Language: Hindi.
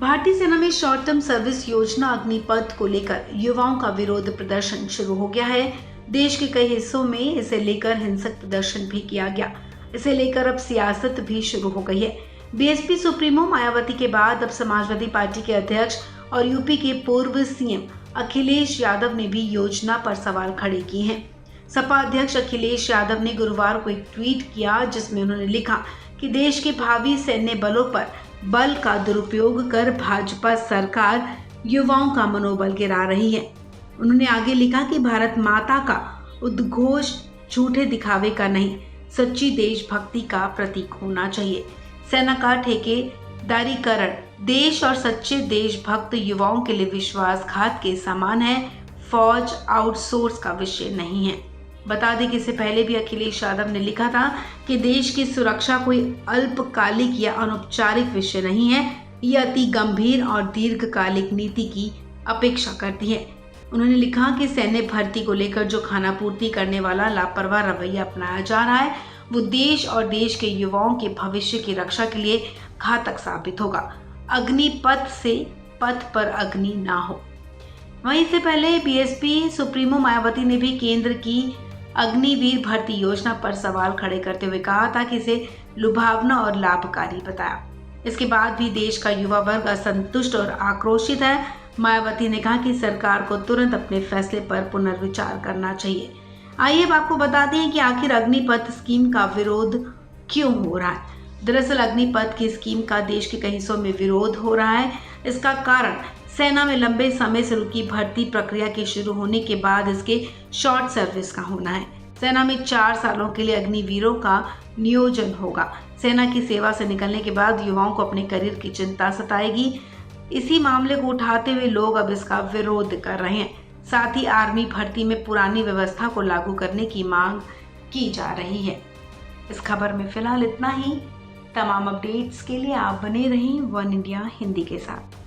भारतीय सेना में शॉर्ट टर्म सर्विस योजना अग्निपथ को लेकर युवाओं का विरोध प्रदर्शन शुरू हो गया है। देश के कई हिस्सों में इसे लेकर हिंसक प्रदर्शन भी किया गया। इसे लेकर अब सियासत भी शुरू हो गई है। बीएसपी सुप्रीमो मायावती के बाद अब समाजवादी पार्टी के अध्यक्ष और यूपी के पूर्व सीएम अखिलेश यादव ने भी योजना पर सवाल खड़े किए हैं। सपा अध्यक्ष अखिलेश यादव ने गुरुवार को एक ट्वीट किया जिसमें उन्होंने लिखा कि देश के भावी सैन्य बलों पर बल का दुरुपयोग कर भाजपा सरकार युवाओं का मनोबल गिरा रही है। उन्होंने आगे लिखा कि भारत माता का उद्घोष झूठे दिखावे का नहीं, सच्ची देशभक्ति का प्रतीक होना चाहिए। सेना का ठेकेदारीकरण देश और सच्चे देशभक्त युवाओं के लिए विश्वासघात के समान है, फौज आउटसोर्स का विषय नहीं है। बता दें कि इससे पहले भी अखिलेश यादव ने लिखा था कि देश की सुरक्षा कोई अल्पकालिक या अनौपचारिक विषय नहीं है, यह अति गंभीर और दीर्घकालिक नीति की अपेक्षा करती है। उन्होंने लिखा कि सैन्य भर्ती को लेकर जो खानापूर्ति करने वाला लापरवाह रवैया अपनाया जा रहा है वो देश और देश के युवाओं के भविष्य की रक्षा के लिए घातक साबित होगा। अग्निपथ से पथ पर अग्नि ना हो। वहीं इससे पहले बीएसपी सुप्रीमो मायावती ने भी केंद्र की अग्निवीर भर्ती योजना पर सवाल खड़े करते हुए कहा था कि इसे लुभावना और लाभकारी बताया। इसके बाद भी देश का युवा वर्ग असंतुष्ट और आक्रोशित है। मायावती ने कहा कि सरकार को तुरंत अपने फैसले पर पुनर्विचार करना चाहिए। आइए अब आपको बता दें कि आखिर अग्निपथ स्कीम का विरोध क्यों हो रहा है। दरअसल अग्निपथ की स्कीम का देश के कई हिस्सों में विरोध हो रहा है। इसका कारण सेना में लंबे समय से रुकी भर्ती प्रक्रिया के शुरू होने के बाद इसके शॉर्ट सर्विस का होना है। सेना में 4 सालों के लिए अग्निवीरों का नियोजन होगा। सेना की सेवा से निकलने के बाद युवाओं को अपने करियर की चिंता सताएगी। इसी मामले को उठाते हुए लोग अब इसका विरोध कर रहे हैं। साथ ही आर्मी भर्ती में पुरानी व्यवस्था को लागू करने की मांग की जा रही है। इस खबर में फिलहाल इतना ही। तमाम अपडेट्स के लिए आप बने रहें वन इंडिया हिंदी के साथ।